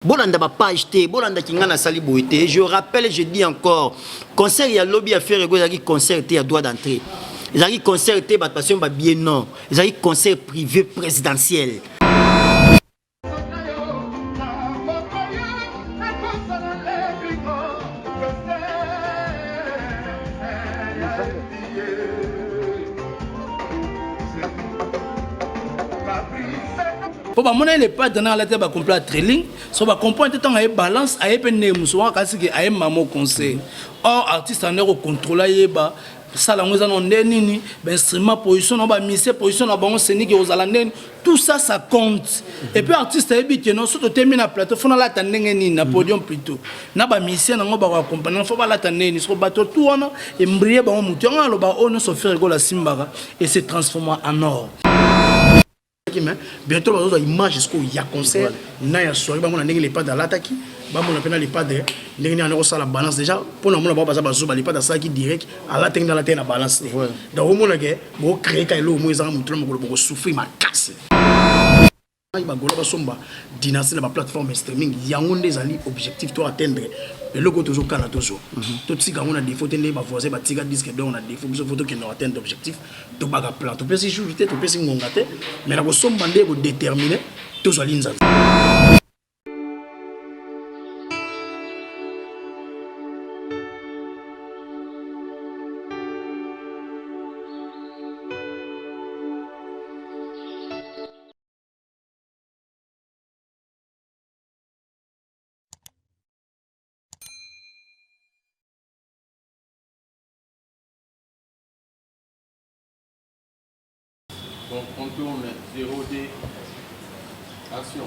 Bolanda ba page te, bolanda kingana sali boité. Je rappelle, je dis encore, concert il y a lobby à faire qui concert il y a droit d'entrée. Ils ont concert te ba passion ba bien non. Ils ont concert privé présidentiel. Pour bah mon les pas dans la tête bah complet trailing, so bah comprendre temps à balance à peine musoa kasi que à maman conseil. Or artiste en euro contrôler bah ça la nous en nini instrument position on va misser position on va scénique aux alandens tout ça ça compte. Et puis artiste habite non surtout termine à plateau faut la tandenge ni na podium plutôt. Na ba misser na ba accompagner faut pas la tandenge ni so bateau tout on et mbrier ba mutu on ba on se faire la simbara et se transformer en or. Bientôt on a image jusqu'au ya concert na ya soirée ba mon ndenge les pas dans l'attaque ba mon appelle les pas de ndenge na on la balance déjà pour nous ba ba zo ba les pas dans ça qui direct à la tête dans la tête na balance donc au monde que bo créer ka lo mo ezanga mutu mo ko souffrir ma casse ba golo ba somba dynastie na ba plateforme streaming yango ndezali objectif to atteindre et le toujours kana toujours tout si quand on a des photos ne ba voisin ba tiga disque donc on a des photos qui n'ont atteint d'objectif to ba ga plan to peut si jouer to peut si ngongate mais na ko somba ndé ko déterminer to zo linza. Donc on tourne 0D action.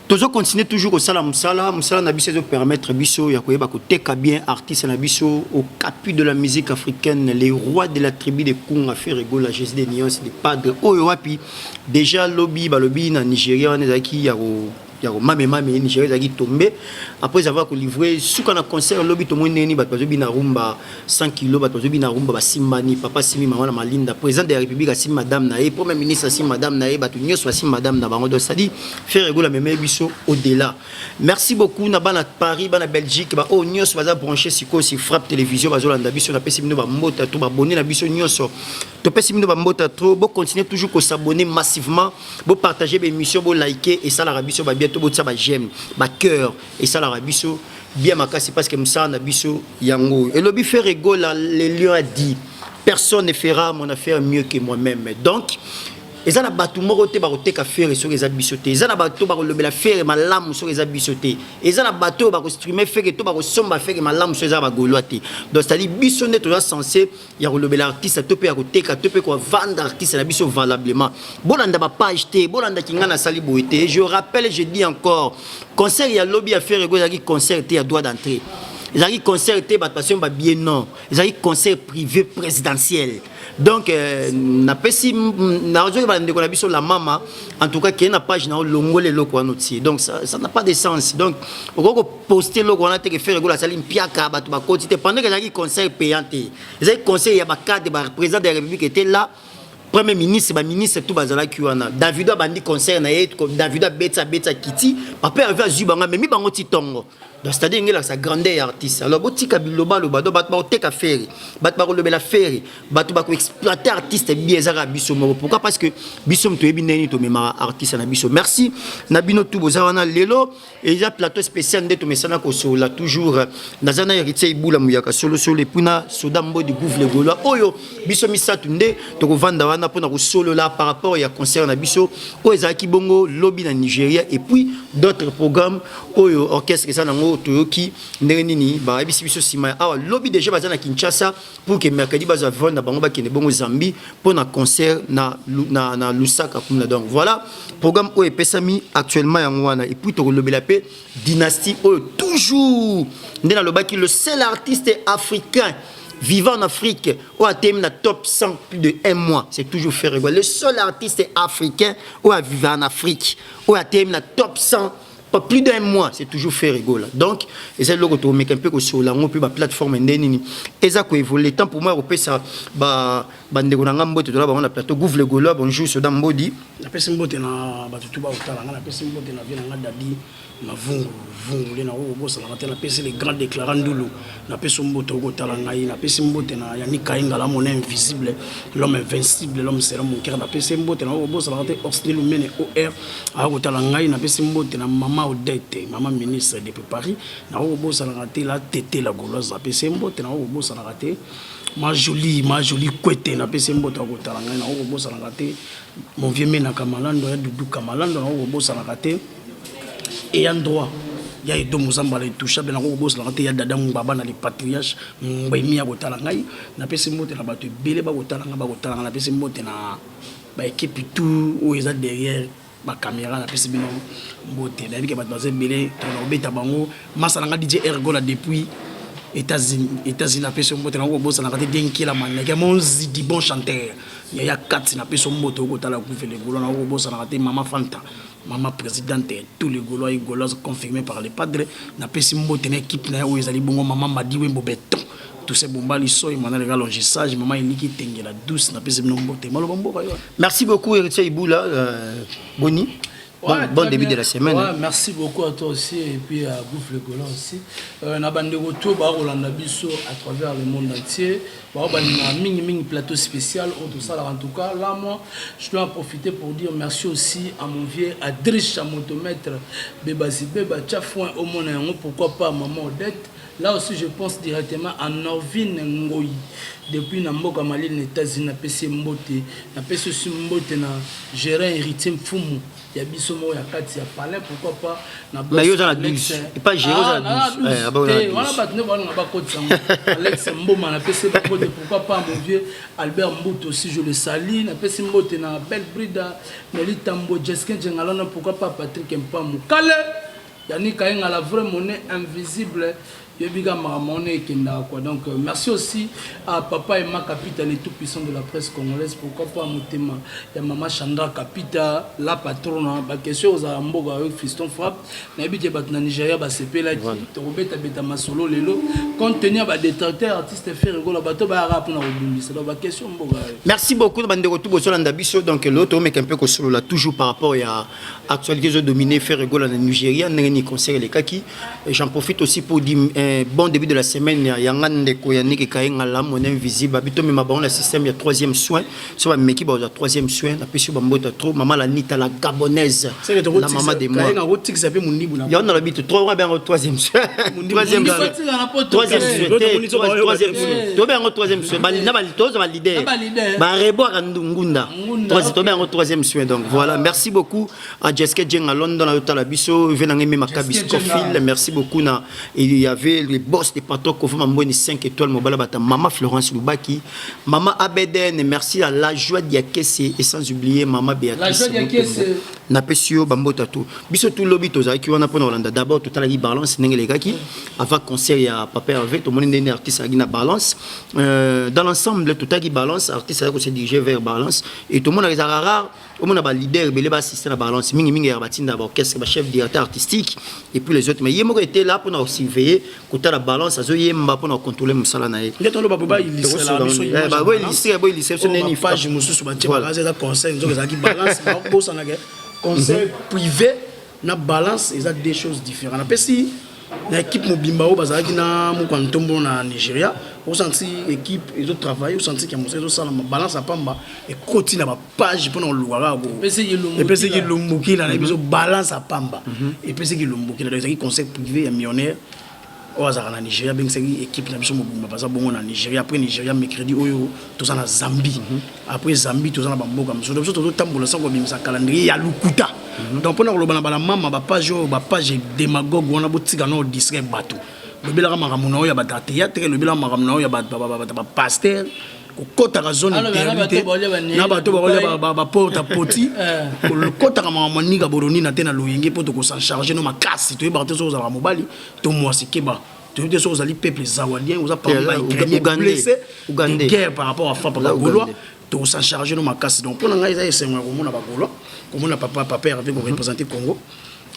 Toujours continuer toujours au sala musala na biso de permettre biso ya koyeba ko teka bien artiste na biso au capu de la musique africaine, les rois de la tribu de Kunga faire rigoler Jésus des nuances des padres oyo wapi déjà lobby na Nigeria on ezaki ya mame Nigeria qui tombé après avoir livré suka na concert lobby to monene ba bazobi na rumba 100 kg ba bazobi na rumba ba simbani papa simi maman malinda président de la république asi madame na premier ministre asi madame na ba to nyoso asi madame na bango do sadi faire rigoler meme biso au delà. Merci beaucoup na bana Paris bana Belgique ba o nyoso baza brancher siko si frappe télévision bazolanda biso na pesi mino ba mbota to ba abonner na biso nyoso to pesi mino ba mbota trop bo continuer toujours ko s'abonner massivement bo partager be émission bo liker et ça la biso ba bientôt bo ba j'aime ba cœur et ça la biso bien makasi parce que msa na biso yango et lobby fait rigoler les lions a dit personne ne fera mon affaire mieux que moi-même donc et na batu moko te ba ko teka faire sur les abisoté et na batu ba ko lobela faire malamu sur les abisoté et na batu ba ko streamer faire to ba ko somba faire malamu sur les ba goloité donc c'est à dire biso ne to censé ya ko lobela artiste to pe ya ko teka to pe ko vendre artiste na biso valablement bolanda ba page te bolanda kingana sali boité. Je rappelle, je dis encore, concert il y a lobby à faire qui concert il y a droit d'entrée. Ils ont concert ba passion ba bien non. Ils ont concert privé présidentiel. Donc na pesi na ozo ba ndeko na biso la mama en tout cas qui na page na longole loko anoti. Donc ça n'a pas de sens. Donc on poster loko na te que faire la saline piaka ba to ba quantité pendant que ils concert payant. Ils ont concert il y a ba cadre ba président de la République était là. Premier ministre, ministre tout bazala kiwana. Davido bandi concert na yé Davido betsa kiti. Papa avait azubanga mais mi bango titongo. Donc c'est-à-dire ngela sa grandeur artiste. Alors botika biloba lo bado bat ba teka faire. Bat ba lo bela faire. Bat ba ko exploiter artiste bien zara biso mo. Pourquoi? Parce que biso mto yebi neni to mema artiste na biso. Merci. Na bino tout bozana lelo et ya plateau spécial ndeto mesana ko so la toujours nazana héritier ibula muyaka solo solo puna sodambo du gouffre le golo. Oyo biso misatu nde to ko vanda wana pona ko solo là par rapport à concert na biso o ezaki bongo lobby na Nigeria et puis d'autres programmes oyo orchestre ça nango toyoki ndenini ba ebisi biso sima awa lobby déjà baza na Kinshasa pour que mercredi baza vendre bango ba kene bongo Zambie pour na concert na Lusaka kuna. Donc voilà programme o epesami actuellement yango wana et puis to lobby la paix dynastie o toujours ndena lobaki le seul artiste africain vivant en Afrique, ou a terminé la top 100 plus de 1 mois, c'est toujours fait rigoler. Le seul artiste africain ou a vécu en Afrique, ou a terminé la top 100 pas plus d'1 mois, c'est toujours fait rigoler. Donc, c'est le retour, mais un peu sur la plateforme, et ça quoi évolue. Tant pour moi, européen ça, la plateau Gouvre le bonjour, sur Dambodi. La personne botte na batutuba otala, la personne botte na vie na dadi. mavungu vungule na obosa la tena pesi les grands déclarants ndulu na pesi mboto ko talanga na pesi mbote na yani kainga la mon invisible l'homme invincible l'homme sera mon cœur na pesi mbote na obosa la tena Orsini Lumene OR a ko talanga na pesi mbote na maman Odette maman ministre de Paris na obosa la tena la tété la gauloise na pesi mbote na obosa la tena ma jolie kwete na pesi mbote ko talanga na obosa la tena mon vieux mena kamalando ya dudu kamalando na obosa la tena et en droit il y a deux mozamba les touchables na ko boss la il y a dada mbaba na les patriarches mbemi ya botala ngai na pesi mbote na bato belé ba botala na pesi mbote na ba équipe tout où ils a derrière ba caméra na pesi bino mbote na bike bato bazé belé to beta bango masala nga DJ Ergo la depuis États-Unis na pesi mbote na ko boss na kati denki la maneke mon zidi bon chanteur il y a 4 na pesi mbote ko tala ku fele golo na ko boss na kati mama Fanta maman présidente tous les Gaulois et Gauloises confirmés par les padres na pesi mbote na équipe na où ils allaient bongo maman Madi Wembo Beton tous ces bombali so et maman le longissage maman Eliki Tengela douce na pesi mbote malo bombo yo. Merci beaucoup Héritier Iboula Boni. Bon début de la semaine. Ouais, merci beaucoup à toi aussi et puis à Bouffe le Golan aussi. Na bande de retour ba Rolanda Bisso à travers le monde entier. Ba na mini plateau spécial tout ça en tout cas là moi je dois en profiter pour dire merci aussi à mon vieux Adrich Chamotomètre Bebasi Beba Tchafouin au monde pourquoi pas maman Odette. Là aussi je pense directement à Norvin Ngoyi depuis Namboka Mali les États-Unis na PC Mbote na PC Mbote na gérant héritier Mfumu ya bisomo ya kati ya palais pourquoi pas na boss Alex et pas gérer la douce voilà batne voilà na ba koti Alex Mboma na PC Mbote pourquoi pas mon vieux Albert Mbote aussi je le salue na PC Mbote na Belle Brida Melitambo Jeskin Jengalana pourquoi pas Patrick Mpamu Kale yani kainga la vraie monnaie invisible. Donc merci aussi à Papa et ma capitale les tout puissants de la presse congolaise. Pourquoi pas mon thème il y a Maman Chandra Capita la patronne ba question aux amboga avec Fiston Frappe na bité bat na Nigeria ba CP là qui robeta beta masolo lelo compte tenir ba détracteur artiste faire rigolo bato ba rap na obumbi c'est ba question mboga. Merci beaucoup de bande retour sur l'andabiso donc l'autre mais un peu que solo là toujours par rapport à actualité de dominer faire rigolo na Nigeria n'engeni conseil les kaki j'en profite aussi pour dire bon début de la semaine il y a ngande ko ya niki kainga la mon invisible bito me mabon le système il y a troisième soin so ba meki ba troisième soin na pesi ba mbota trop maman la nita la gabonaise la maman de moi kainga rotix ça pe mundibu na yona la bito trop ba troisième soin troisième soin to ba troisième soin ba na ba litozo ba leader ba rebo ngunda to ba troisième soin donc voilà merci beaucoup à Jessica Djenga London na la biso venanga me makabis Kofil merci beaucoup na il y avait les boss des patrons Kofu Mamboni 5 étoiles mobile bata maman Florence Lubaki maman Abeden merci à la joie d'Yakese et sans oublier maman Béatrice la joie d'Yakese na pesio bambota tout biso tout lobby toza ki wana pona Hollande d'abord tout la balance ndenge les gars qui avant concert ya papa avec tout le monde ndenge artiste à na balance dans l'ensemble tout la balance artiste à se diriger vers balance et tout le monde les rare au monde ba leader belé ba assistant à balance mingi ya batinda ba orchestre ba chef directeur artistique et puis les autres mais yemo était là pour nous surveiller côté la balance azo yemba pour nous contrôler musala na ye ndeto lo ba il lycée la biso ba bo il lycée so neni page mususu ba ti ba za conseil nzo za ki balance ba bo sana ke conseil privé na balance ils ont des choses différentes après si l'équipe mobimba o bazaki na mu kwantombo na Nigeria au senti équipe ils ont travaillé au senti que monsieur ça la balance à pamba et continue na page pour le luara go et puis qui lumbuki na biso balance à pamba et puis qui lumbuki na des conseil privé ya millionnaire au hasard na Nigeria ben c'est équipe na biso mobimba parce bongo na Nigeria après Nigeria mercredi oyo tout ça na Zambie après Zambie tout ça na bamboka biso tout tambola ça ko bimisa calendrier ya lukuta donc pendant le bana mama ba page démagogue on a botika no distraire bateau le bila makamuna oya ba théâtre le bila makamuna oya ba pasteur ko kota ka zone d'intérêt na bato ba porte poti le kota ka mamani ka boroni na tena loyenge poto ko s'en charger no makasi to ba to za mobali to moi sikeba to te so za li peuple zawadien vous a pas blessé guerre par rapport à Fapa Gaulois to s'en charger no makasi donc pour nga isa esenga ko mona ba Gaulois comme on a papa avec représenter Congo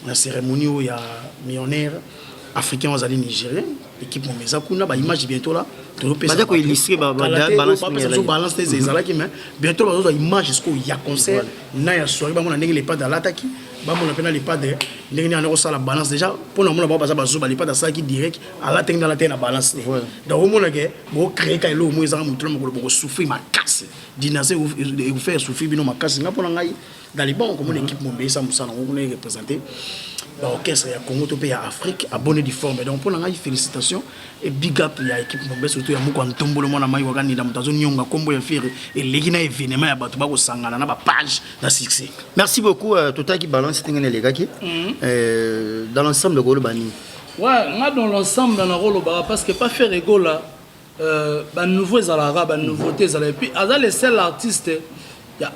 la cérémonie où il y a millionnaire africain aux alliés nigériens équipe Momeza kuna ba image bientôt là baza ko illustrer balance des ezalaki mais bientôt bazo image ce qu'il y a concert na ya soirée ba mona ndenge les pas dans l'attaque ba mona pena les pas de ndenge ni ana ça la balance déjà pour na mona ba baza bazo ba les pas dans ça qui direct à la teng dans la teng na balance donc au mona ke bo créer ka elo mo ezanga mutu mo ko souffrir ma casse dynastie et vous faire souffrir bino ma casse nga pona ngai dans les bons comme l'équipe Mombesa Moussana on est représenté l'orchestre ya Congo to pays Afrique abonné du forme donc pour ngai félicitations et big up ya équipe Mombesa surtout ya moko ntombolo mona mai wakani na mutazo nyonga kombo ya faire et legina événement ya bato ba ko sangana na ba page na succès. Merci beaucoup Tota qui balance tengene legaki dans l'ensemble de Golo Bani. Ouais, moi dans l'ensemble dans le rôle parce que pas faire ego là bah nouveaux alara bah nouveautés et puis azal les seuls artistes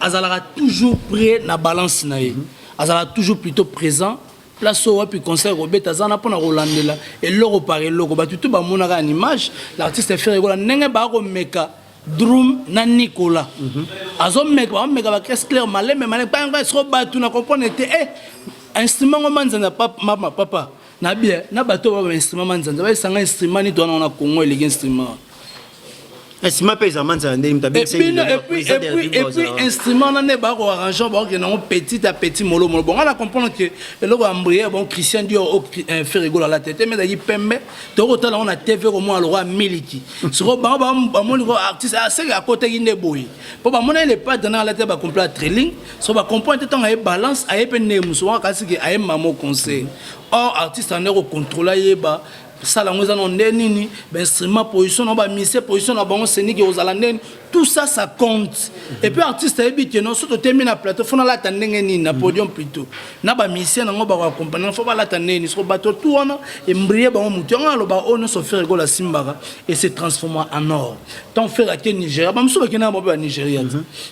azalaka toujours prêt na balance na ye azala toujours plutôt présent place au puis concert robet azana pona rolandela et loro paré loro ba tout ba monaka en image l'artiste fait rigola nenge ba ko meka drum na Nicolas azo meka ba caisse clair maleme maleme pas trop ba tout na comprendre était instrument manzana papa na bien na bato ba instrument manzana ba sanga instrument ni to na Congo les instruments. Et puis instrument on est bas arrangement bon que non petit à petit molo bon on a comprendre que le embrayé bon Christian Dior fait rigoler la tête mais d'ailleurs pembe donc autant on a TV au moins le roi miliki sur mon artiste assez à côté il est boy pour ba mon il pas dans la tête ba complet trailing so ba comprendre tant ay balance ay pene muso kasi que ay mamo conseil or artiste en est contrôler ba ça la nous en nini instrument position on va misser position na bon scénique aux alandens tout ça ça compte et puis artiste habite non surtout termine la plateau la tandenge ni na podium plutôt na ba misser na ngo ba accompagner faut ba la tandenge sur bateau tout on et mbrier ba mutu on lo ba on so faire go la simbara et se transformer en or tant faire à Nigeria ba mso ba ba Nigeria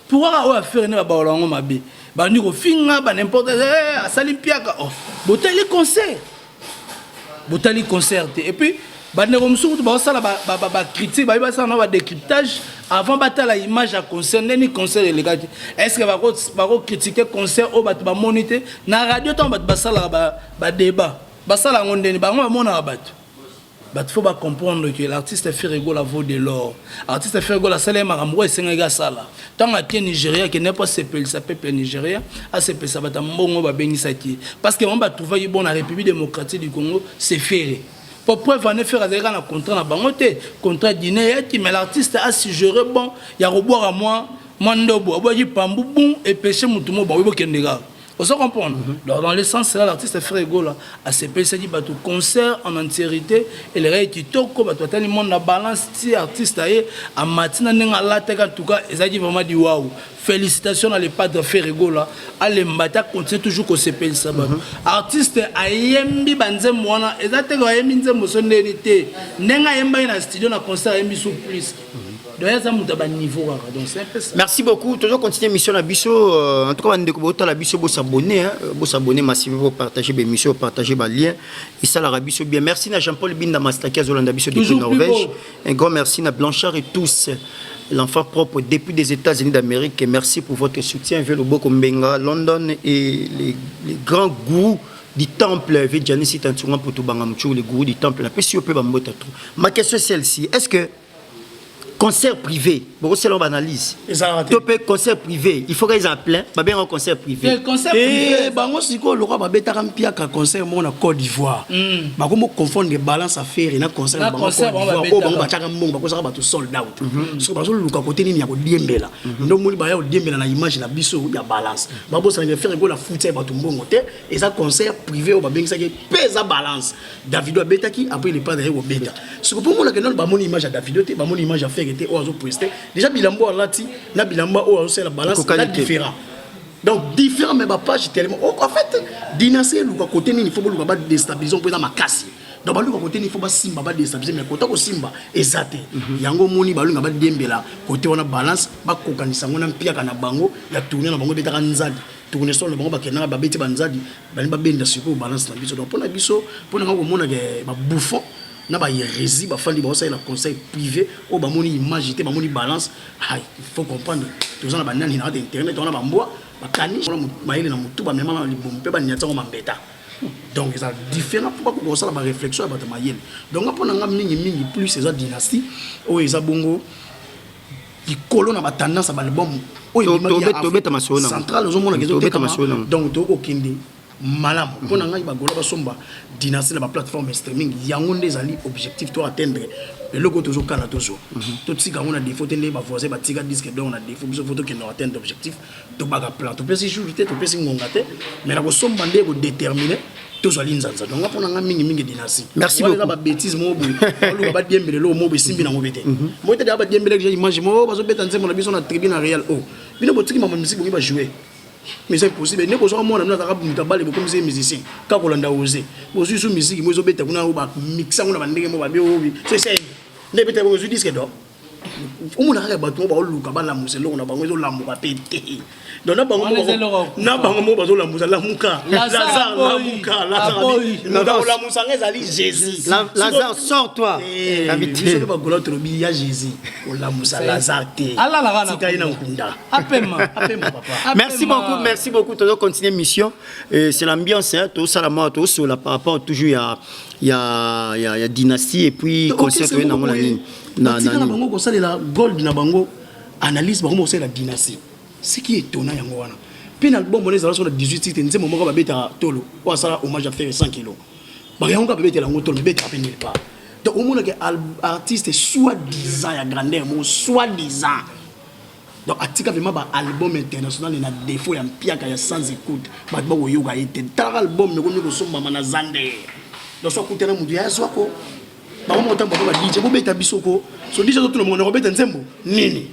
pour avoir faire na ba longo mabe ba ni ko finga ba n'importe à salimpiaka oh boteli concert botali concert et puis bande comme surtout ba ça ba critique ba ça na ba décryptage avant batala image à concert ni concert les gars est-ce que ba ko critiquer concert au ba moniter na radio tant ba sala ba débat ba sala ngondeni ba mona ba il faut comprendre que l'artiste fait rigoler la vaut de l'or. L'artiste fait rigoler la salle marambo et senga sala. Tant que Nigeria qui n'est pas s'appelle Nigeria, a s'appelle ça va tambongo ba benisaki. Parce que on va trouver bon la République démocratique du Congo c'est ferré. Pour preuve on faire avec un contrat na bangote, contrat dîner qui mais l'artiste a suggéré bon, il y a reboire à moi, mandobo, aboyi pambu bon et pêcher mutumo ba wibo kendega. Vous comprenez? Dans le sens là, l'artiste fait rigolo là, à ce pays ça dit bah tout concert en entièreté et les règles qui toko bah tout le monde la balance si artiste aye à matin n'enga la tête en tout cas et ça dit vraiment dit waouh félicitations à les pas de faire rigolo là à les mbata continue toujours qu'on se paye ça bah artiste ayembi banze mwana et ça te go ayembi nze mosonelité n'enga yemba na studio na concert ayembi sous plus. Merci beaucoup. Toujours continuer mission la biso. En tout cas, on découvre la biso. Vous s'abonner, massivement pour partager mes missions, partager mes liens. Et ça la biso bien. Merci à Jean-Paul Binda Mastaki Zolanda biso depuis Norvège. Un grand merci à Blanchard et tous. L'enfant propre depuis des États-Unis d'Amérique. Merci pour votre soutien. Vélo Bokombenga, London et les grands gourous du temple. Les gourous du temple. Ma question est celle-ci. Est-ce que concert privé, bon c'est leur analyse. Topé concert privé, il faut qu'ils en plein, pas bien un concert privé. Concert privé, bango siko le roi ba beta mpia ka concert mo na Côte d'Ivoire. Ba ko mo confondre les balances à faire na concert bango Côte d'Ivoire. O bango ba chaka mbongo ba ko saka ba to sold out. So ba so luka côté ni ya ko diembela. Ndo mo ba ya ko diembela na image la biso ya balance. Ba bo ça faire go la foot ba to mbongo te et ça concert privé o ba bengisa ke pesa balance. Davido beta ki après il pas derrière au beta. So pour mo la que non ba mon image à Davido te ba mon image à faire déjà bilambo lati na bilamba o c'est la balance là différent donc différent mais ba page tellement en fait dynastie lu côté ni il faut ba déstabiliser pour ma casse donc ba lu côté ni il faut ba simba ba déstabiliser mais côté ko simba ezate yango moni ba lu ba dembela côté on a balance ba kokanisa ngona mpia kana bango ya tourner na bango betaka nzadi tourner sur le bango ba kenanga ba beti banzadi ba benda sur balance na biso donc pour na biso pour na ko mona ke ba bouffon na ba hérésie ba fandi ba ça la conseil privé o ba moni image te ba moni balance il faut comprendre tous on ba nani na internet on a ba mboa ba kani ba ile na mutu ba mema libompe ba nyatsa ko mambeta Donc ils ont différents pourquoi qu'on ça la réflexion à battre mayel. Donc après on a mingi plus ces dynasties où ils ont bongo qui colonne à tendance à l'album où il central aux hommes donc to okindi malam pour nga ba gola ba somba dynastie la plateforme streaming yango ndezali objectif to atteindre le logo toujours kana toujours tout si on a des photos les ba voisin ba tika disque donc on a des photos qui n'ont atteint objectif to baga plan to pesi jour to pesi ngongate mais la somba ndeko déterminer toujours linzanza donc pour nga mingi dynastie merci beaucoup ba bêtise mo bu lo ba diembele lo mo be simbi na ngobete mo te ba diembele que j'ai image mo ba so beta nzembo na biso na tribune real o bino botiki mama musique bo ba jouer. Mais c'est impossible. Ne pouvons pas nous avoir des tabacs comme ces musiciens. Quand on a osé, vous aussi sur musique, vous avez été mixé, on a bandé, on a bien c'est ne peut-être vous dites que non. On a un bâton, on a le cabal la mousse, on a besoin de la mousse à péter. Donc on a besoin de la mousse à la mouka, Lazare, la mouka, Lazare, la mousse à Jésus. Lazare, sors-toi. Invité. Je vais te dire Jésus. La mousse à Lazare. Allah Merci beaucoup. Tu dois continuer mission. C'est l'ambiance, tout ça la mort, tout ça par rapport toujours il y a dynastie et puis concert dans mon ligne. Na bango ko salela gold na bango analyse bango ko la dynastie. Ce qui est étonnant yango wana. Puis na album on est sur 18 titres nzembo moko ba beta tolo. Wa sala hommage à faire 100 kilos. Ba yango ka beta la ngotolo beta peine pas. Donc au monde que artiste soi-disant ya grandeur mo soi-disant. Donc atika vraiment ba album international na défaut ya mpiaka ya sans écoute. Ba ba yoga été tar album me ko somba mana zande. Donc so kutena mudu ya zwako. Ba mo tambo ba DJ bo beta bisoko. So DJ tout le monde robeta nzembo. Nini?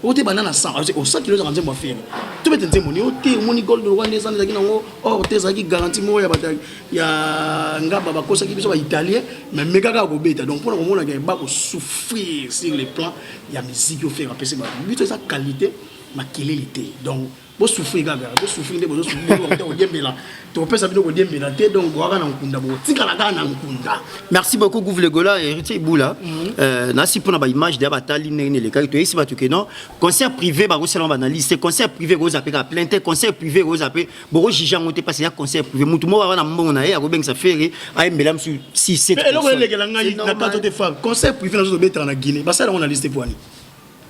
Ote banana 100 au 100 kg nzembo affaire. To beta nzembo ni ote moni gold rwanda ezana zaki nango or teza ki garantie mo ya bata ya ngaba ba kosa ki biso ba italien mais mega ka ko beta donc pour ko mona ke ba ko souffrir sur les plans ya musique au faire appeler ba but ça qualité ma qualité donc bo souffrir gaga bo souffrir ndebo bo souffrir ko diembela to pesa bino ko diembela te donc waka na nkunda bo tikala ka na nkunda. Merci beaucoup Gouvle Gola et Héritier Boula. Nasi pour na image de batali nene le cas to ici ba tuke non concert privé ba ko selon analyse concert privé ko zapé ka plainte concert privé ko zapé bo jija ngote parce ya concert privé mutu mo wana mbongo na ye ko ça faire ay mbelam sur 6 7. Mais eloko lekela ngai na kato de femme concert privé na zo betra na Guinée ba sala on a listé poani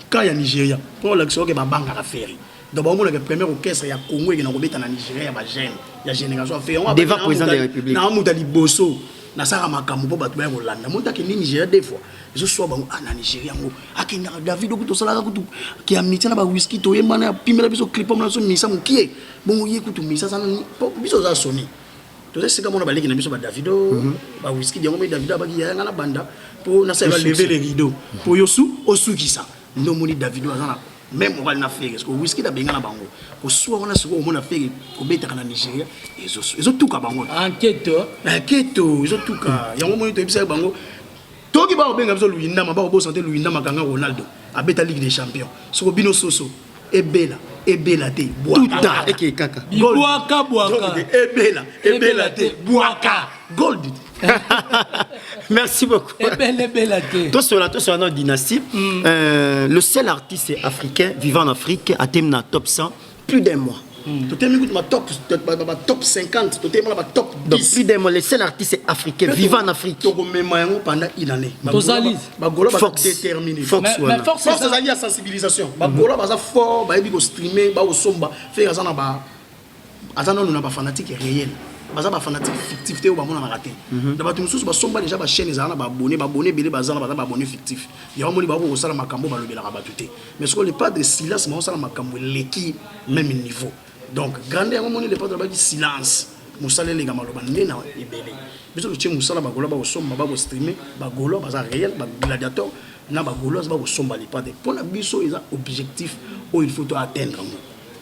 ka ya Nigeria pour l'action que ba banga ka faire. Donc on a le premier orchestre ya Congo qui na kobeta na Nigeria ya ba jeune ya génération fait on devant président de la République na muta liboso na sara makambo po bato ba Rolanda muta ke ni Nigeria des fois je sois ba na Nigeria ngo akenda David okuto sala kutu ki amiti na ba whisky to yemba na pimela biso clip na so misa mukie bon ye kutu misa sana biso za soni to c'est comme on a balé na biso ba Davido ba whisky yango me Davido ba ki ya na banda pour na sala lever les rideaux pour yosu osukisa ndo moni Davido azana même on va na faire parce que whisky da benga na bango ko soit on a ce qu'on a fait ko beta na Nigeria ezo tuka bango enquête ezo tuka yango moni to ebisa bango toki ba benga biso Luinda ma ba ko santé Luinda makanga Ronaldo a beta Ligue des Champions so ko bino soso ebela te boaka eke kaka boaka ebela te boaka gold. Merci beaucoup. Tout cela notre dynastie. Le seul artiste africain vivant en Afrique a terminé dans top 100 plus d'un mois. Tu t'es mis ma top 50, tu t'es mis ma top 10. Donc plus d'un mois, le seul artiste africain vivant en Afrique. Tu as même pendant une année. Fox déterminé. Mais Fox c'est la sensibilisation. Bagola baza fort, ba ebi streamer, ba somba, faire ça na ba azana nous na ba fanatique réel. Baza ba fanatique fictif te ou ba mona raté. Da ba tumususu ba somba déjà ba chaîne ezana ba abonné belé bazana ba abonné fictif. Ya moni ba ko sala makambo ba lobela ba tuté. Mais ce qu'on n'est pas de silence, mais on sala makambo l'équipe même niveau. Donc grandeur moni le pas de ba silence. Musala les gamalo ba ndena ebele. Biso le tche musala ba gola ba somba ba streamer, ba gola ba réel, ba gladiateur na ba gola ba somba les pas de. Pour la biso ils ont objectif où il faut atteindre.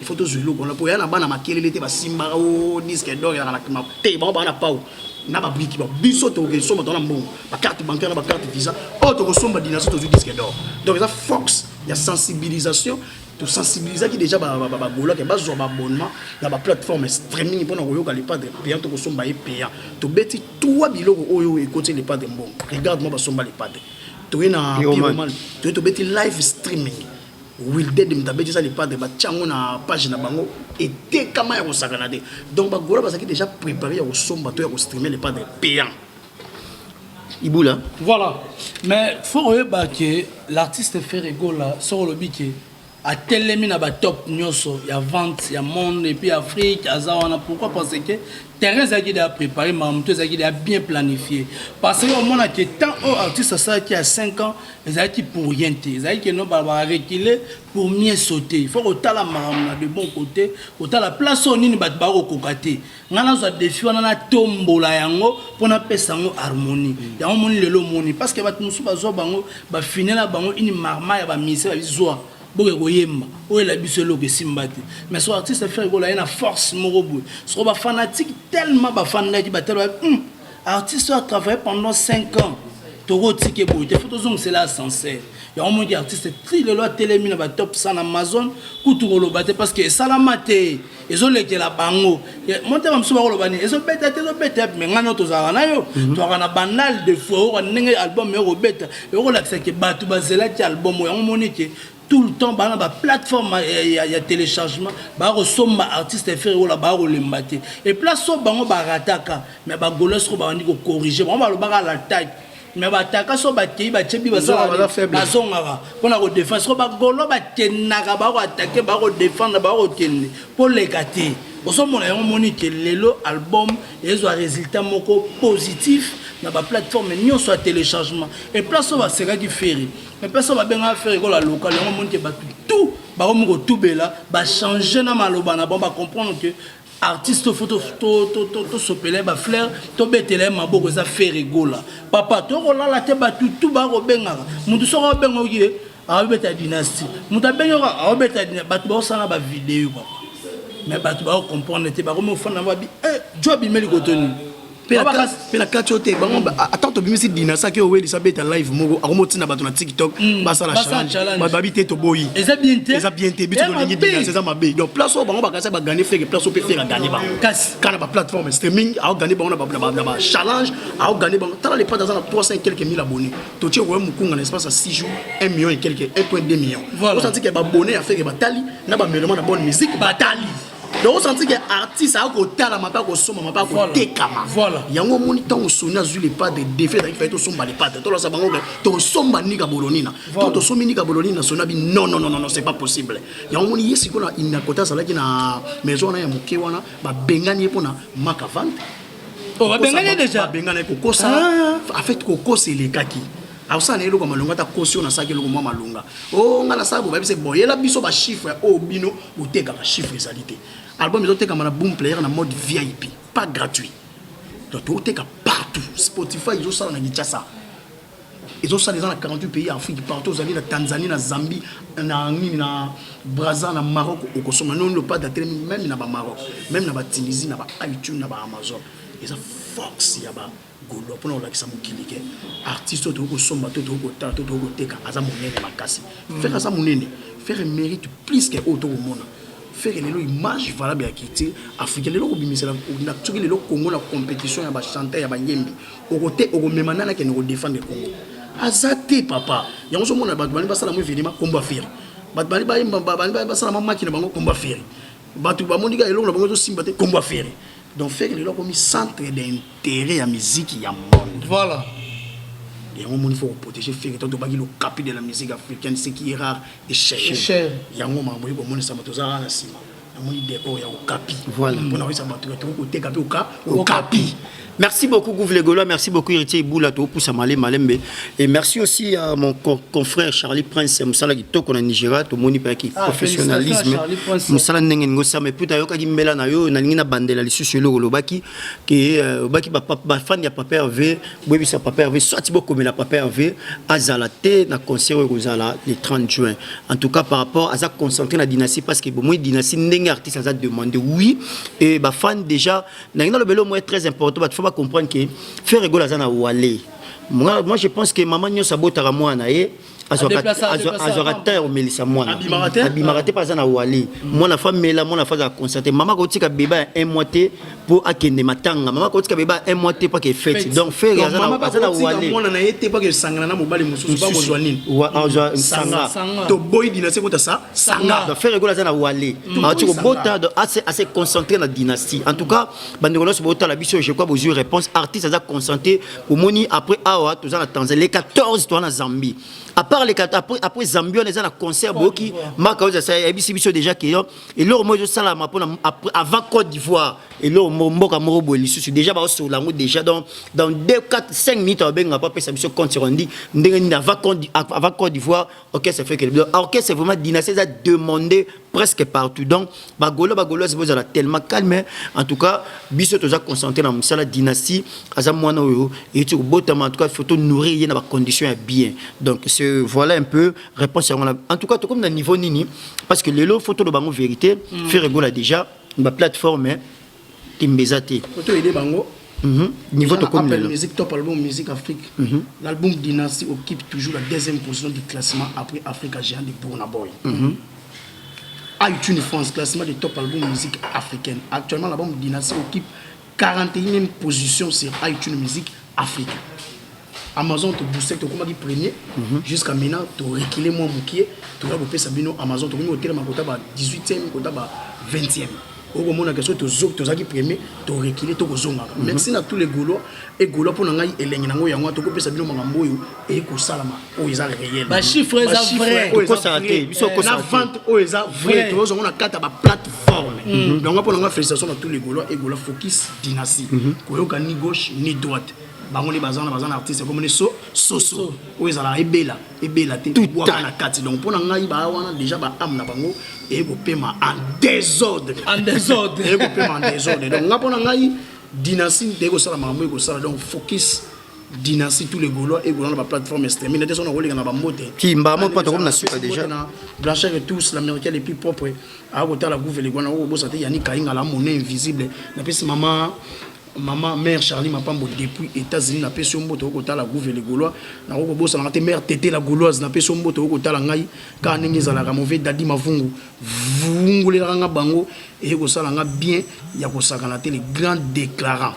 Il faut toujours le pour y a na bana makele était ba simba o disque d'or ya na te ba na pau na ba biki ba biso to ke somba to na mbongo ba carte bancaire ba carte visa o to ko somba dinasi to disque d'or. Donc ça Fox il y a sensibilisation to sensibiliser qui déjà ba gola ke ba zo ba abonnement na ba plateforme streaming pour na ko yoka les pas de payant to ko somba e payant to beti toi biloko oyo e côté les pas de mbongo regarde moi ba somba les pas de to na pyroman to beti live streaming Wilded Mtabeti ça les pas de batchango na page na bango et te kama ya kosakana te. Donc bagola basaki déjà préparé ya kosomba to ya ko streamer les pas de payant. Iboula. Voilà. Mais faut remarquer que l'artiste Ferrego là sur le biquet a tellement na ba top nyoso, il y a vente, il y a monde et puis Afrique, azawana pourquoi parce que terrain zaki a préparé mamto zaki a bien planifié parce que au moins que tant artiste ça qui a 5 ans, ils zaki pour rien te, zaki non ba reculer pour mieux sauter. Il faut autant la mamna de bon côté, autant la place au nini bat ba kokate. Ngana zo défi on na tombola yango pour na pesa ngo harmonie. Ya on moni lelo moni parce que bat musu ba zo bango ba finela bango ini marma ya ba mise ba bizwa. Boge goyemba o la biselo ke simbati mais so artiste Ferrego là une force morobo so ba fanatique tellement ba fan là qui ba tellement artiste a travaillé pendant 5 ans toro tike bo te photo zoom c'est là sincère ya on dit artiste tri le loi télémina ba top 100 Amazon kuturo lo bate parce que salamate ezo leke la bango monte ba msuba lo bani ezo beta mais ngana to za na yo to kana banal de fois o ndenge album yo beta yo la que batu ba zela ti album yo monique tout le temps la plateforme il y a téléchargement ba resomba artiste Ferrego là ba lembaté et place so bango ba rataka mais ba golos ko ba ndi ko corriger ba lo ba la taille mais ba taka so ba ti ba chebi ba ça ba zonga pona ko défense ko ba golo ba tenaka ba ko attaquer ba ko défendre ba ko tenir pour les gâter oso mona yo moni que lelo album ezo résultat moko positif na ba plateforme nyo soit téléchargement et place so ba sera qui ferry mais personne va bien faire la local on monte tout ba ko tout bela ba changer na maloba na bon ba comprendre que artiste photo to sopele ba fleur to betele maboko za Ferrego là papa to ko la te ba tout ba ko benga mutu so ko benga oye a beta dynastie mutu benga a beta ba to sana ba vidéo papa mais ba to ba comprendre te ba ko mo fana ba bi job meli ko toni pela kachote bango attends to bimisi dina ça que oui ça beta live moko akomoti na bato na TikTok basa la challenge ba babité to boyi eza bien te bitu ko lingi dina c'est ça mabe donc place au bango ba kasa ba gagner faire place au peut faire gagner ba kas kana ba plateforme streaming a gagner bango na ba challenge a gagner bango tala les pas dans 300 quelques mille abonnés to tie ko mukunga na espace à 6 jours 1 million et quelques 1.2 millions on senti que ba abonné à faire ba tali na ba melement na bonne musique ba tali. Donc on sentit que artiste a côté la mapa ko soma mapa ko tekama voilà yango moni tant sona zu les pas de défait avec fait to somba les pas to la sabango to somba ni ka bolonina to somi ni ka bolonina sona bi non c'est pas possible yango moni yesi ko na inakota sala ki na maison na ya moke wana ba bengani pona maka vente ba bengani déjà ba bengani ko kosa en fait ko kosa les kaki alors na eloko malonga ta caution na saki eloko mwa malonga o ngana sa bo ba bise boyela biso ba chiffre o bino boteka ba chiffre salité album ils ont teka na boom player na mode VIP pas gratuit donc tu teka partout Spotify ils ont ça na Kinshasa ils ont ça dans 48 pays Afrique partout aux amis na Tanzanie na Zambie na Brazza na Maroc au Kosovo non le pas d'atteindre même na ba Maroc même na ba Tunisie na ba iTunes na ba Amazon ils ont force ya ba golo pour la kisa mukilike artiste to ko somba to ko ta to ko teka aza monene makasi faire ça monene faire mérite plus que auto mona faire les images valable à quitter africain les ko bimisela na tsuki les Congo la compétition ya ba chanteur ya ba nyembi au côté au memana na ke no défendre Congo azate papa yango so mona ba ba sala mo vidima combat faire ba ba sala ma makina bango combat faire ba tu ba monika eloko na bango to simba te combat faire. Donc faire les comme centre d'intérêt à musique il y a monde voilà et on il faut protéger faire tant de le capi de la musique africaine ce qui est rare et cher il y a un moment où on ça moto ça na sima on dit décor il y a au capi voilà on a ça battu côté capi au capi. Merci beaucoup Gouvle Gaulois, merci beaucoup Héritier Iboula to pour Samale Malembe et merci aussi à mon confrère Charlie Prince Moussala qui toque en Nigeria to moni pa qui professionnalisme Moussala ndenge ngosa mais puta yoka ki mbela na yo na ngina bandela li suselo lobaki que baki ba fan ya Papa Hervé bobi sa Papa Hervé soit bo comme la Papa Hervé azalate na concert kozala le 30 juin en tout cas par rapport à ça concentrer la dynastie parce que bon moi dynastie ndenge artiste a demandé oui et ba fan déjà na ngina le belo moi très important faut comprendre que Ferrego la zana wale moi je pense que maman nyo sabota ra moi na ye azorata omelisa mwana abimaka te paza na wale mwana fa mela mwana fa za constater mama ko tika beba un mois te pour akende matanga mama ko tika beba un mois te pas que fête donc faire aza na wale mwana na yete pas que sangana na mobali mususu ba kozwa nini sanga to boy dynastie kota sa sanga donc faire aza na wale ati ko bota assez concentré na dynastie en tout cas bandeko so bota la biso je crois besoin réponse artiste aza concentré au moni après awa tous en Tanzanie les 14 toi na Zambie à part les 4 après Zambie on est dans un concert boki maka oza ça ebisi biso déjà que et lors moi je sala ma avant Côte d'Ivoire et lors mboka moro bo lisusu déjà ba sur lango déjà dans 2 4 5 minutes on benga pas pesa biso compte rendi ndenge avant Côte d'Ivoire OK ça fait que OK c'est vraiment dynastie a demandé presque partout donc bagolo c'est besoin tellement calme en tout cas biso toza concentré dans la dynastie aza mwana oyo et tu botama en tout cas photo nourrir na ba conditions bien donc c'est voilà un peu réponse en tout cas tout comme dans niveau nini parce que les lots photo de bango vérité fait rigoler déjà ma plateforme timbezate photo aider bango niveau de comme musique top album musique Afrique l'album Dynastie occupe toujours la deuxième position du classement après Africa Géant de Burna Boy iTunes France classement des top albums musique africaine actuellement l'album Dynastie occupe 41e position sur iTunes musique Afrique Amazon te boosté to comme premier jusqu'à maintenant to reculer moi mukie to va bopé sabino Amazon to mi hôtel makota ba 18e kota ba 20e au moment que to zok to zaki premier to reculer to kozonga merci à tous les gaulois et gaulois pour ngai elengi nango yango to kopesa bino makambo yo et ko salama o eza réel ba chiffre eza vrai ko sa te biso ko sa vente o eza vrai to zo na kata ba plateforme donc pour nga félicitations à tous les gaulois et gaulois focus dynastie ko yoka ni gauche ni droite bango les bazana artiste comme les soso o ezala ebela te tout na kati donc pour ngai ba wana déjà ba am na bango et ko pema en désordre et ko pema en désordre donc nga pour ngai dynastie te ko sala makambo ko sala donc focus dynastie tous les gaulois et gaulois na ba plateforme streaming n'était son rôle na ba mbote qui mba mo pas comme na super déjà Blanchard et tous l'américain les plus propres a côté la gouvernement les gouvernements bossa te yani kainga la monnaie invisible na pesi maman mère Charlie Mapambo depuis États-Unis na pesi mboto ko la gouvernement les gaulois na ko bossa na te mère tété la gauloise na pesi mboto ko la ngai ka ningi za la mauvais dadi mavungu vungu le ranga bango et ko sala nga bien ya ko sakana te les grands déclarants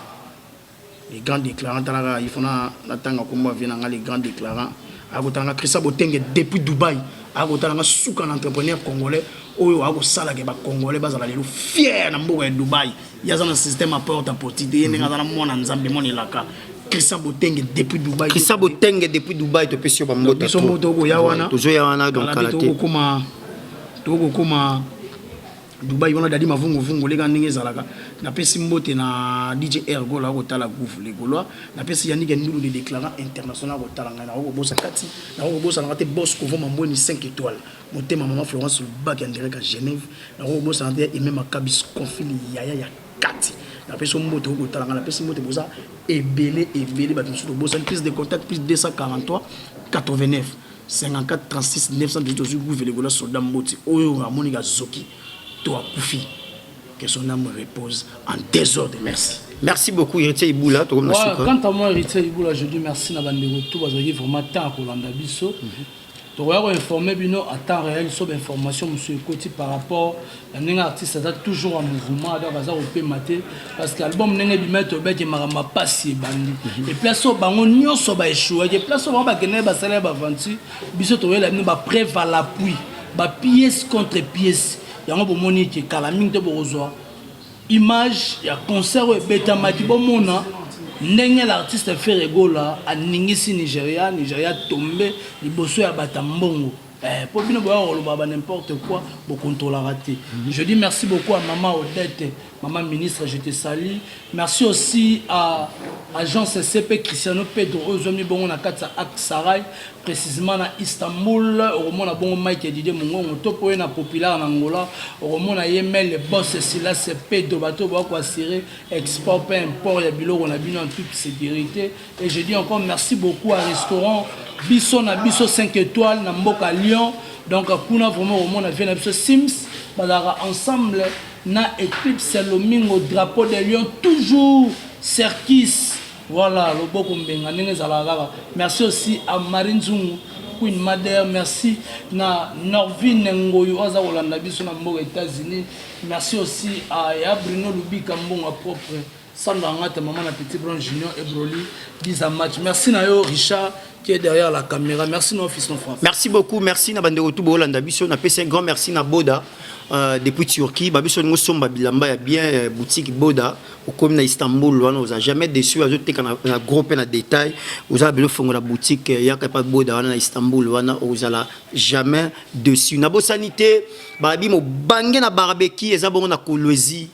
talaka il faut na tanga ko mo vient nga les grands déclarants a ko tanga Christa Botenge depuis Dubaï a ko tanga souka entrepreneur congolais oyo a ko sala ke ba congolais bazala lelo fier na mboka ya Dubaï ya za na système à porte à porte de nga za na mona nzambe moni laka Christa Botenge depuis Dubaï to pesio ba mbota to moto ko ya wana to zo ya wana donc kalaté to ko Dubaï wana dadi mavungu lega ndenge zalaka na pesi mbote na DJ Ergo la ko tala gouf les gaulois na pesi yannick ndulu de déclarant international ko tala ngana ko bossa kati na ko bossa na te boss ko voma mboni 5 étoiles motema maman Florence Lubak en direct à Genève na ko bossa na et même akabis conflit ya kati na pesi mbote ko tala ngana pesi mbote bossa ebele ba tout bossa prise de contact plus 243 89 54 36 918 sur gouf les gaulois soldat mboti oyo Monica Zoki toi Koufi que son âme repose en désordre. Merci beaucoup Héritier Iboula. Quant à moi Héritier Iboula, je dis merci na bandeko tout parce que vraiment temps pour landa biso. Tu vas informer bino à temps réel sur l'information monsieur Koti par rapport à un artiste ça toujours en mouvement donc ça on peut mater parce que album nenge bimeto bete marama passi bandi et place au bango nyonso ba échoué et place au ba kene ba sala ba vanti biso to wela ni ba preuve à l'appui ba pièce contre pièce yango bomoni ke kala mingi te bozwa image ya concert e beta mati bomona ndenge l'artiste Ferregola aningisi Nigeria tombé liboso ya batambongo pour bino boya n'importe quoi pour contrôler raté. Je dis merci beaucoup à maman Odette, maman ministre, je te salue. Merci aussi à agence CP Cristiano Pedro Ozomi bongo na katsa Aksaray précisément na Istanbul au moment na bongo Mike Didier Mongo topo na populaire en Angola au moment na Yemel le boss Sila CP do bateau ba ko assurer export peu import ya biloko na bino en toute sécurité et je dis encore merci beaucoup à restaurant Bisso na Bisso 5 étoiles na Mboka Lyon donc kuna vraiment au monde a fait na Bisso Sims bazara ensemble na Eclipse Lomingo drapeau de Lyon toujours Serkis voilà le boko mbenga ndenge zala kaka merci aussi à Marine Zungu Queen Madère, merci na Norvin Ngoyo Aza Olanda biso na mboka États-Unis. Merci aussi à Bruno Lubika Mbonga propre. Sandra Ngata, maman na Petit Blanc Junior et Broly, 10 à match. Merci Nayo Richard qui est derrière la caméra. Merci nos fils, nos frères. Merci beaucoup, merci na Bandero Toubo Olanda biso. Na un grand merci na Boda depuis Turquie. Babiso ngo somba bilamba ya bien boutique Boda au comme na Istanbul. On n'a jamais déçu. On a gros peu na détail. On a bien fait la boutique ya pas Boda na Istanbul. On a jamais déçu. Na bo sanité, babi mo bangé na barbecue. Eza bon na Kolwezi.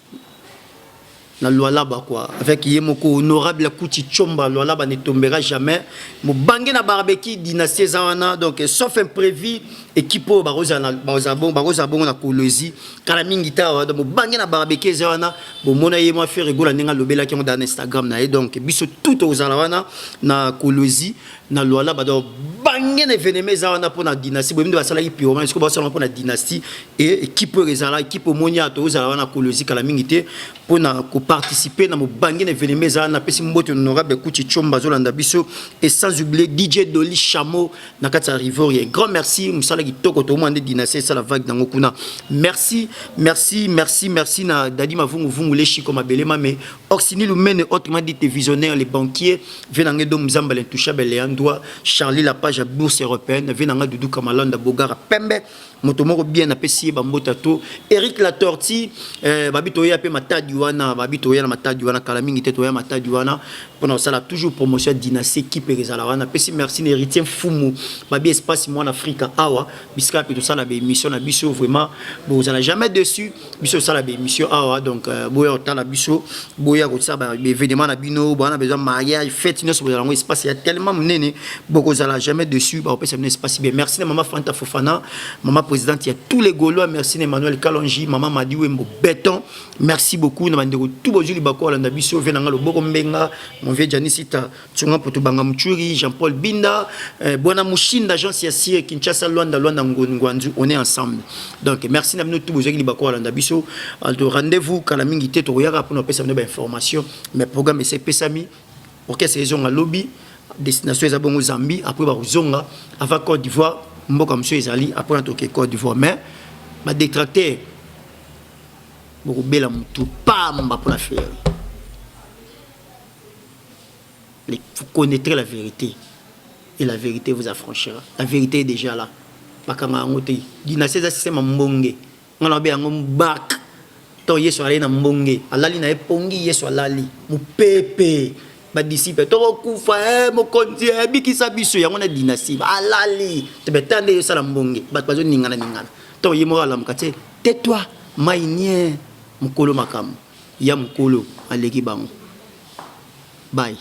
Na Lualaba quoi avec Yemoko honorable Kuti Chomba Lualaba ne tombera jamais mo bangé na barbecue dynastie zawana donc sauf imprévu équipe baroza bon na Kolwezi kala mingi ta mo bangé na barbecue zawana bo mona yemo faire rigola ninga lobela ki dans Instagram na donc biso tout aux alawana na Kolwezi na Lualaba donc bangé na événement zawana pour na dynastie bo minde basala ki pio est-ce que basala pour na dynastie et équipe rezala équipe monia to aux alawana Kolwezi kala mingi te pour na participer dans mon bangé événement ça na pesi mbote honorable Kuti Chomba Zolanda biso et sans oublier DJ Dolly Chamo na kata Rivoria grand merci musala kitoko to mande dynastie ça la vague dans kuna merci na Dadi Mavungu Vungu les chiko mabelema mais Oxini Lumene autrement dit visionnaires les banquiers venanga do Mzamba l'intouchable Leandroit Charlie la page à bourse européenne venanga Doudou Kamalanda Bogara Pembe motomoko bien na pesi bambota to Eric la tortille babito ya pe matadi wana babito ya na matadi wana kala mingi te to ya matadi wana pendant ça la toujours promotion dynastie qui peut rezala wana pesi merci héritier fumu babi espace moi en Afrique awa biska pe to ça la émission na biso vraiment bon vous en a jamais dessus biso ça la émission awa donc boya ta la biso boya ko ça ba événement na bino bon on a besoin mariage fête nous sur un espace il y a tellement nene beaucoup ça la jamais dessus ba pesi un espace bien merci maman Fanta Fofana maman présidente il y a tous les Gaulois merci Emmanuel Kalonji maman Madiou Mbo Béton merci beaucoup na bandeko tout bozuli bako la biso venanga loboko mbenga mon vieux Janisita tsunga poto banga mchuri Jean-Paul Binda bona mushinda agence ya sie Kinshasa Luanda Ngwanzu on est ensemble donc merci na bino tout bozuli bako la biso alto rendez-vous kala mingi te to yaka pour nous pesa ba information mais programme c'est pesami orchestre saison à lobby destination za bongo Zambie après ba zonga avant Côte d'Ivoire mboka monsieur ezali après en Côte d'Ivoire mais ma détracteur beaucoup bela mutu pamba pour la faire vous connaîtrez la vérité et la vérité vous affranchira la vérité est déjà là bakanga ngote dynastie za système mbonge ngana be ngo bak to yeso ali na mbonge alali na epongi yeso alali mupepe ba disciple to kufa mokonzi bikisa biso yango na dynastie alali te betande yo sala mbonge bat bazo ningana to yemo ala mkate tais-toi maïnier mukolo makam ya mukolo aleki bango bye.